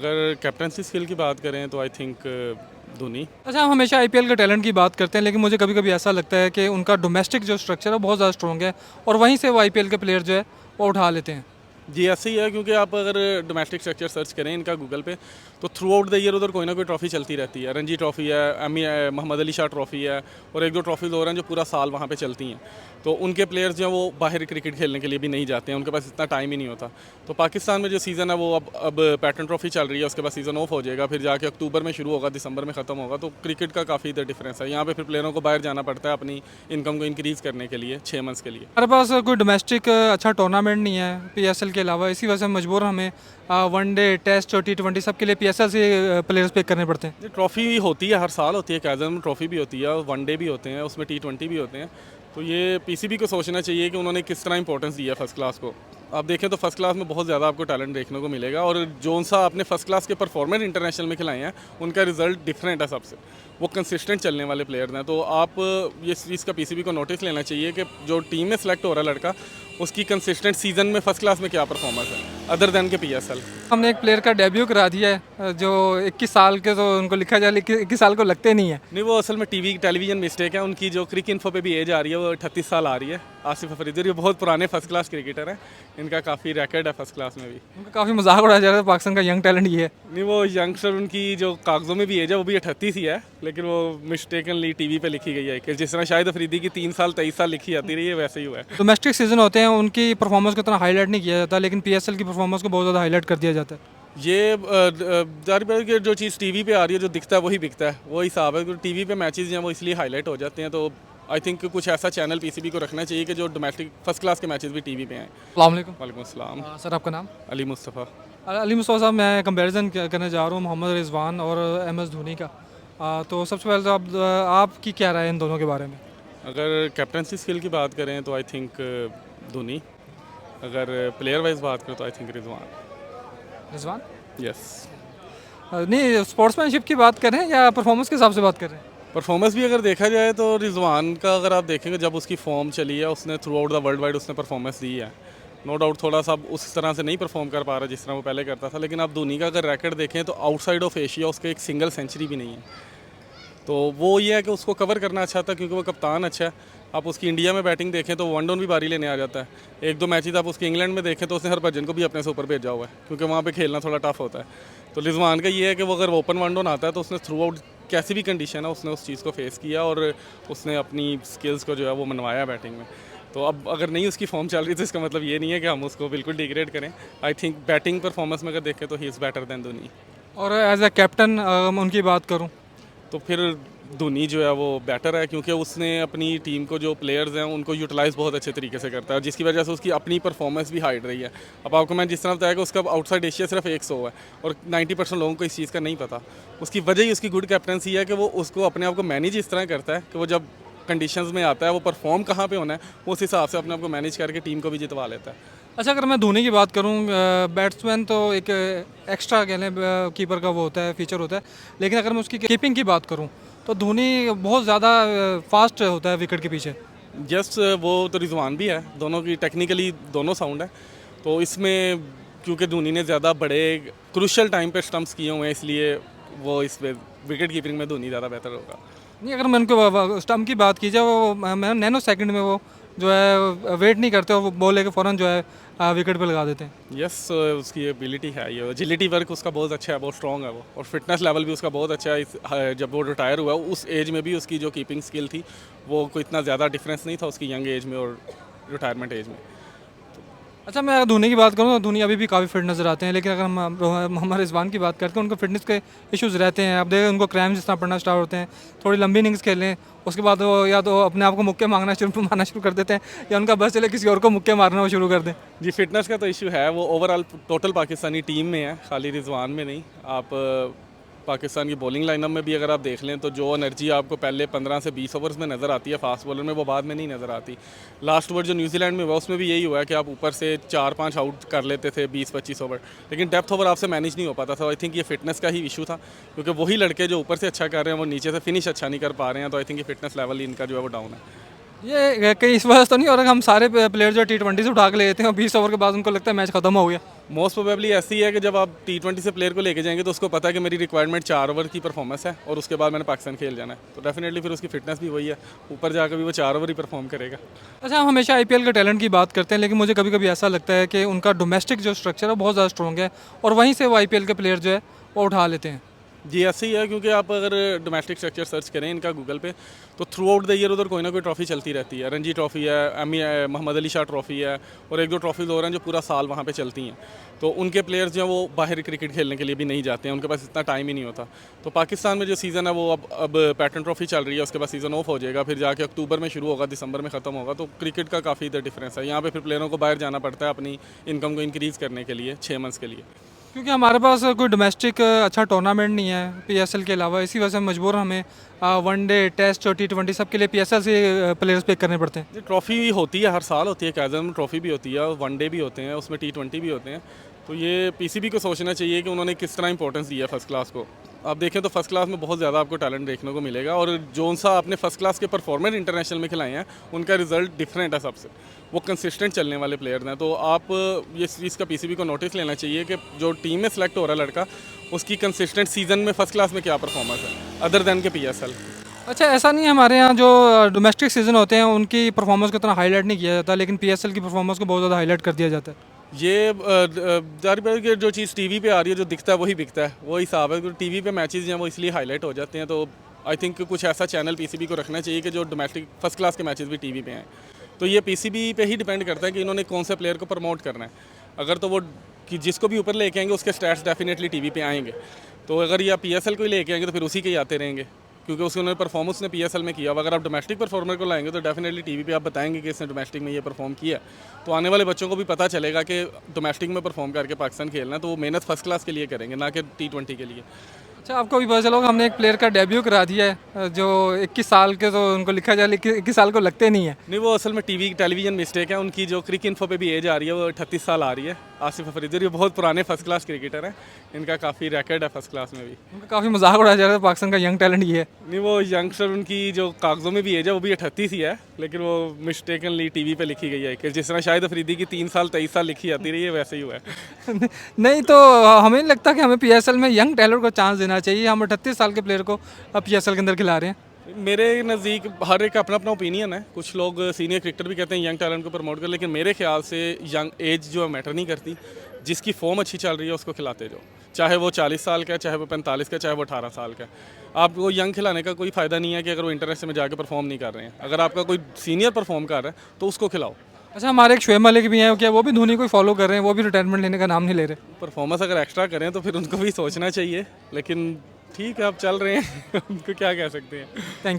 अगर captaincy skill की बात करें तो आई थिंक धोनी। अच्छा, हम हमेशा आईपीएल के टैलेंट की बात करते हैं, लेकिन मुझे कभी कभी ऐसा लगता है कि उनका डोमेस्टिक जो स्ट्रक्चर है वो बहुत ज़्यादा स्ट्रॉन्ग है और वहीं से वो आईपीएल के प्लेयर जो है वो उठा लेते हैं। जी ऐसे ही है, क्योंकि आप अगर डोमेस्टिक स्ट्रक्चर सर्च करें इनका गूगल पे तो थ्रू आउट द ईयर उधर कोई ना कोई ट्रॉफी चलती रहती है। रणजी ट्रॉफी है, एमी मोहम्मद अली शाह ट्रॉफी है, और एक दो ट्रॉफीज़ और हैं जो पूरा साल वहाँ पे चलती हैं। तो उनके प्लेयर्स जो हैं वो बाहर क्रिकेट खेलने के लिए भी नहीं जाते हैं, उनके पास इतना टाइम ही नहीं होता। तो पाकिस्तान में जो सीज़न है वो अब पैटर्न ट्रॉफी चल रही है, उसके बाद सीज़न ऑफ हो जाएगा, फिर जाके अक्टूबर में शुरू होगा, दिसंबर में ख़त्म होगा। तो क्रिकेट का काफ़ी इधर डिफरेंस है। यहाँ पे फिर प्लेयरों को बाहर जाना पड़ता है अपनी इनकम को इंक्रीज़ करने के लिए 6 मंथ्स के लिए। हमारे पास कोई डोमेस्टिक अच्छा टूर्नामेंट नहीं है पीएसएल के अलावा, इसी वजह से मजबूर हमें वनडे टेस्ट और टी20 सब के लिए पीएसएल से प्लेयर्स पिक करने पड़ते हैं। ये ट्रॉफ़ी होती है, हर साल होती है, कैजन में ट्रॉफ़ी भी होती है, वनडे भी होते हैं, उसमें टी20 भी होते हैं। तो ये पीसीबी को सोचना चाहिए कि उन्होंने किस तरह इंपॉर्टेंस दिया फर्स्ट क्लास को। आप देखें तो फर्स्ट क्लास में बहुत ज़्यादा आपको टैलेंट देखने को मिलेगा, और जो सा आपने फर्स्ट क्लास के परफॉर्मर इंटरनेशनल में खिलाए हैं उनका रिजल्ट डिफरेंट है सबसे। वो कंसिस्टेंट चलने वाले प्लेयर हैं। तो आप ये चीज़ का पीसीबी को नोटिस लेना चाहिए कि जो टीम में सेलेक्ट हो रहा है लड़का, उसकी कंसिस्टेंट सीजन में फर्स्ट क्लास में क्या परफॉर्मेंस है अदर देन के पीएसएल। हमने एक प्लेयर का डेब्यू करा दिया है जो 21 साल के, तो उनको लिखा जाए 21 साल को लगते नहीं है। नहीं, वो असल में टेलीविजन मिस्टेक है उनकी। जो क्रिक इन्फो पे भी एज आ रही है वो 38 साल आ रही है। आसिफ अफरीदी, ये बहुत पुराने फर्स्ट क्लास क्रिकेटर हैं, इनका काफ़ी रैकेट है फर्स्ट क्लास में भी। उनका काफ़ी मजाक उड़ाया जा रहा है, पाकिस्तान का यंग टैलेंट ये है। नहीं, वो यंगस्टर उनकी जो कागजों में भी एज है वो भी 38 ही है, लेकिन वो मिस्टेकनली टीवी पे लिखी गई है कि जिस तरह शाहिद अफरीदी की 3 साल 23 साल लिखी जाती रही है, वैसे ही हुआ है। डोमेस्टिक सीजन होते हैं उनकी परफॉर्मेंस को इतना हाईलाइट नहीं किया जाता, लेकिन पीएसएल की परफॉर्मेंस को बहुत ज़्यादा हाईलाइट कर दिया जाता है। ये जाहिर बात है कि जो चीज़ टीवी पे आ रही है, जो दिखता है वही बिकता है, वो हिसाब है। टीवी पे मैचेस हैं वो इसलिए हाईलाइट हो जाते हैं। तो आई थिंक कुछ ऐसा चैनल पीसीबी को रखना चाहिए कि जो डोमेस्टिक फर्स्ट क्लास के मैचेस भी टीवी पे आएँ। अस्सलाम वालेकुम। वालेकुम अस्सलाम। सर, आपका नाम? अली मुस्तफ़ा। अली मुस्तफ़ा साहब, मैं कंपैरिजन करने जा रहा हूँ मोहम्मद रिजवान और एम एस धोनी का। तो सबसे पहले तो आपकी क्या राय है इन दोनों के बारे में? अगर कैप्टनसी स्किल की बात करें तो आई थिंक धोनी। अगर प्लेयर वाइज बात करें तो I think Rizwan. Rizwan? Yes. नहीं, स्पोर्ट्समैनशिप की बात करें या परफॉर्मेंस के हिसाब से बात कर रहे हैं? परफॉर्मेंस भी अगर देखा जाए तो रिजवान का अगर आप देखेंगे, जब उसकी फॉर्म चली है उसने throughout the world wide उसने परफॉर्मेंस दी है। नो डाउट थोड़ा सा उस तरह से नहीं परफॉर्म कर पा रहा जिस तरह वो पहले करता था, लेकिन आप धोनी का अगर रैकेट देखें तो आउटसाइड ऑफ एशिया उसके एक सिंगल सेंचुरी भी नहीं है। तो वो ये है कि उसको कवर करना अच्छा था, क्योंकि वो कप्तान अच्छा है। आप उसकी इंडिया में बैटिंग देखें तो वन डाउन भी बारी लेने आ जाता है। एक दो मैचेस आप उसके इंग्लैंड में देखें तो उसने हरभजन को भी अपने से ऊपर भेजा हुआ है, क्योंकि वहाँ पे खेलना थोड़ा टफ होता है। तो रिजवान का ये है कि वो अगर ओपन वन डाउन आता है तो उसने थ्रू आउट कैसी भी कंडीशन है उसने उस चीज़ को फेस किया, और उसने अपनी स्किल्स को जो है वो मनवाया बैटिंग में। तो अब अगर नहीं उसकी फॉर्म चल रही तो इसका मतलब ये नहीं है कि हम उसको बिल्कुल डिग्रेड करें। आई थिंक बैटिंग परफॉर्मेंस में अगर देखें तो he is better than Dhoni. और एज ए कैप्टन उनकी बात करूँ तो फिर धोनी जो है वो बेटर है, क्योंकि उसने अपनी टीम को जो प्लेयर्स हैं उनको यूटिलाइज़ बहुत अच्छे तरीके से करता है, जिसकी वजह से उसकी अपनी परफॉर्मेंस भी हाइट रही है। अब आपको मैं जिस तरह बताया कि उसका आउटसाइड एशिया सिर्फ 100 है, और 90% लोगों को इस चीज़ का नहीं पता। उसकी वजह ही उसकी गुड कैप्टनसी है कि वो उसको अपने आप को मैनेज इस तरह करता है कि वो जब कंडीशंस में आता है वो परफॉर्म कहाँ पे होना है वो उस हिसाब से अपने आप को मैनेज करके टीम को भी जितवा लेता है। अच्छा, अगर मैं धोनी की बात करूँ, बैट्समैन तो एक एक्स्ट्रा कह लें कीपर का वो होता है, फीचर होता है, लेकिन अगर मैं उसकी कीपिंग की बात करूँ तो धोनी बहुत ज़्यादा फास्ट होता है विकेट के पीछे। जस्ट वो तो रिजवान भी है, दोनों की टेक्निकली दोनों साउंड है। तो इसमें क्योंकि धोनी ने ज़्यादा बड़े क्रूशल टाइम पे स्टम्प्स किए हुए हैं, इसलिए वो इस विकेट कीपिंग में धोनी ज़्यादा बेहतर होगा। नहीं, अगर मैं उनको स्टम्प की बात की जाए, वो मैं नैनो सेकंड में वो जो है वेट नहीं करते और वो बॉल लेके फ़ौरन जो है विकेट पे लगा देते हैं। यस, उसकी एबिलिटी है, ये एजिलिटी वर्क उसका बहुत अच्छा है, बहुत स्ट्रॉन्ग है वो, और फिटनेस लेवल भी उसका बहुत अच्छा है। जब वो रिटायर हुआ उस एज में भी उसकी जो कीपिंग स्किल थी वो कोई इतना ज़्यादा डिफरेंस नहीं था उसकी यंग एज में और रिटायरमेंट एज में। अच्छा, मैं धोनी की बात करूँ तो धोनी अभी भी काफ़ी फिट नज़र आते हैं, लेकिन अगर हम मोहम्मद रिजवान की बात करते हैं उनको फिटनेस के इश्यूज़ रहते हैं। आप देखें उनको क्रैम्स जिस तरह पड़ना स्टार्ट होते हैं, थोड़ी लंबी इनिंग्स खेलें उसके बाद वो या तो अपने आप को मुक्के मारना शुरू कर देते हैं, या उनका बस चले किसी और को मुक्के मारना वो शुरू कर दें। जी, फिटनेस का तो इशू है, वो ओवरऑल टोटल पाकिस्तानी टीम में है, खाली रिजवान में नहीं। आप पाकिस्तान की बॉलिंग लाइनअप में भी अगर आप देख लें तो जो एनर्जी आपको पहले 15 से 20 ओवर्स में नज़र आती है फास्ट बॉलर में, वो बाद में नहीं नज़र आती। लास्ट ओवर जो न्यूजीलैंड में हुआ उसमें भी यही हुआ है कि आप ऊपर से 4-5 आउट कर लेते थे 20-25 ओवर, लेकिन डेप्थ ओवर आपसे मैनेज नहीं हो पाता था। आई थिंक ये फिटनेस का ही इशू था, क्योंकि वही लड़के जो ऊपर से अच्छा कर रहे हैं वो नीचे से फिनिश अच्छा नहीं कर पा रहे हैं। तो आई थिंक ये फिटनेस लेवल इनका जो है वो डाउन है। ये कहीं इस वजह से तो नहीं हो रहा कि हम सारे प्लेयर जो T20 से उठा के ले लेते हैं और 20 ओवर के बाद उनको लगता है मैच खत्म हो गया? मोस्ट प्रोबेबली ऐसी है कि जब आप T20 से प्लेयर को लेके जाएंगे तो उसको पता है कि मेरी रिक्वायरमेंट 4 ओवर की परफॉर्मेंस है और उसके बाद मैंने पाकिस्तान खेल जाना है, तो डेफिनेटली फिर उसकी फिटनेस भी वही है, ऊपर जाकर भी वो 4 ओवर ही परफॉर्म करेगा। अच्छा, हम हमेशा IPL के टैलेंट की बात करते हैं, लेकिन मुझे कभी कभी ऐसा लगता है कि उनका डोमेस्टिक जो स्ट्रक्चर है वो बहुत ज़्यादा स्ट्रॉन्ग है और वहीं से वो IPL के प्लेयर जो है वो उठा लेते हैं। जी ऐसे ही है, क्योंकि आप अगर डोमेस्टिक स्ट्रक्चर सर्च करें इनका गूगल पे तो थ्रू आउट द ईयर उधर कोई ना कोई ट्रॉफी चलती रहती है। रणजी ट्रॉफी है, मोहम्मद अली शाह ट्रॉफी है और 1-2 ट्रॉफीज़ और हैं जो पूरा साल वहाँ पे चलती हैं। तो उनके प्लेयर्स जो हैं वो बाहर क्रिकेट खेलने के लिए भी नहीं जाते हैं, उनके पास इतना टाइम ही नहीं होता। तो पाकिस्तान में जो सीज़न है वो अब पैटर्न ट्रॉफी चल रही है, उसके बाद सीज़न ऑफ हो जाएगा, फिर जाके अक्टूबर में शुरू होगा, दिसंबर में ख़त्म होगा। तो क्रिकेट का काफ़ी इधर डिफरेंस है, यहाँ पे फिर प्लेयरों को बाहर जाना पड़ता है अपनी इनकम को इंक्रीज़ करने के लिए 6 मंथ्स के लिए। क्योंकि हमारे पास कोई डोमेस्टिक अच्छा टूर्नामेंट नहीं है PSL के अलावा, इसी वजह से मजबूर हमें वनडे, टेस्ट और T20 सब के लिए PSL से प्लेयर्स पिक करने पड़ते हैं। ये ट्रॉफी होती है, हर साल होती है, कैजन में ट्रॉफी भी होती है, वनडे भी होते हैं, उसमें T20 भी होते हैं। तो ये PCB को सोचना चाहिए कि उन्होंने किस तरह इंपॉर्टेंस दिया है फर्स्ट क्लास को। आप देखें तो फर्स्ट क्लास में बहुत ज़्यादा आपको टैलेंट देखने को मिलेगा और जो सा आपने फर्स्ट क्लास के परफॉर्मर इंटरनेशनल में खिलाए हैं उनका रिजल्ट डिफरेंट है सबसे, वो कंसिस्टेंट चलने वाले प्लेयर्स हैं। तो आप ये चीज़ का PCB को नोटिस लेना चाहिए कि जो टीम में सेलेक्ट हो रहा है लड़का, उसकी कंसिस्टेंट सीजन में फर्स्ट क्लास में क्या परफॉर्मेंस है अदर दैन के PSL। अच्छा, ऐसा नहीं है हमारे यहाँ जो डोमेस्टिक सीजन होते हैं उनकी परफॉर्मेंस को इतना हाईलाइट नहीं किया जाता, लेकिन PSL की परफॉर्मेंस को बहुत ज़्यादा हाईलाइट कर दिया जाता है। ये जाहिर बात है कि जो चीज़ टीवी पे आ रही है, जो दिखता है वही बिकता है, वो हिसाब है। टीवी पे मैचेस हैं वो इसलिए हाईलाइट हो जाते हैं। तो आई थिंक कुछ ऐसा चैनल PCB को रखना चाहिए कि जो डोमेस्टिक फर्स्ट क्लास के मैचेस भी टीवी पे हैं। तो ये PCB पे ही डिपेंड करता है कि इन्होंने कौन से प्लेयर को प्रमोट करना है। अगर तो वो कि जिसको भी ऊपर लेके आएंगे उसके स्टैट्स डेफिनेटली टीवी पे आएंगे। तो अगर ये PSL को ही लेके आएंगे तो फिर उसी के ही आते रहेंगे, क्योंकि उसके उन्होंने परफॉर्मेंस ने PSL में किया। अगर आप डोमेस्टिक परफॉर्मर को लाएंगे तो डेफिनेटली टीवी पे आप बताएंगे कि इसने डोमेस्टिक में ये परफॉर्म किया, तो आने वाले बच्चों को भी पता चलेगा कि डोमेस्टिक में परफॉर्म करके पाकिस्तान खेलना है, तो वो मेहनत फर्स्ट क्लास के लिए करेंगे, ना कि T20 के लिए। अच्छा, आपको भी पता चला होगा हमने एक प्लेयर का डेब्यू करा दिया है जो 21 साल के, तो उनको लिखा जाए 21 साल को लगते नहीं है। नहीं, वो असल में टेलीविजन मिस्टेक है उनकी। जो क्रिक इन्फो पे भी एज आ रही है वो 38 साल आ रही है। आसिफ अफरीदी, ये बहुत पुराने फर्स्ट क्लास क्रिकेटर हैं, इनका काफ़ी रिकॉर्ड है फर्स्ट क्लास में भी। उनका काफ़ी मजाक उड़ाया जा रहा है पाकिस्तान का यंग टैलेंट ये है। नहीं, वो यंगस्टर उनकी जो कागजों में भी एज है वो भी 38 ही है, लेकिन वो मिस्टेकनली टीवी पे लिखी गई है कि जिस तरह शाहिद अफरीदी की 3 साल 23 साल लिखी जाती रही है, वैसे ही हुआ है। नहीं, तो हमें नहीं लगता कि हमें PSL में यंग टैलेंट को चांस देना चाहिए। हम 38 साल के प्लेयर को अब PSL के अंदर खिला रहे हैं। मेरे नज़दीक हर एक का अपना अपना ओपिनियन है। कुछ लोग सीनियर क्रिकेटर भी कहते हैं यंग टैलेंट को प्रमोट कर, लेकिन मेरे ख्याल से यंग एज जो है मैटर नहीं करती। जिसकी फॉर्म अच्छी चल रही है उसको खिलाते जाओ, चाहे वो 40 साल का है, चाहे वो 45 का, चाहे वो 18 साल का है। आपको यंग खिलाने का कोई फ़ायदा नहीं है कि अगर वो इंटरनेशनल में जाके परफॉर्म नहीं कर रहे हैं। अगर आपका कोई सीनियर परफॉर्म कर रहा है तो उसको खिलाओ। अच्छा, हमारे एक शुएब मलिक भी हैं, क्या वो भी धोनी को फॉलो कर रहे हैं? वो भी रिटायरमेंट लेने का नाम नहीं ले रहे। परफॉर्मेंस अगर एक्स्ट्रा करें तो फिर उनको भी सोचना चाहिए, लेकिन ठीक है, आप चल रहे हैं उनको क्या कह सकते हैं। थैंक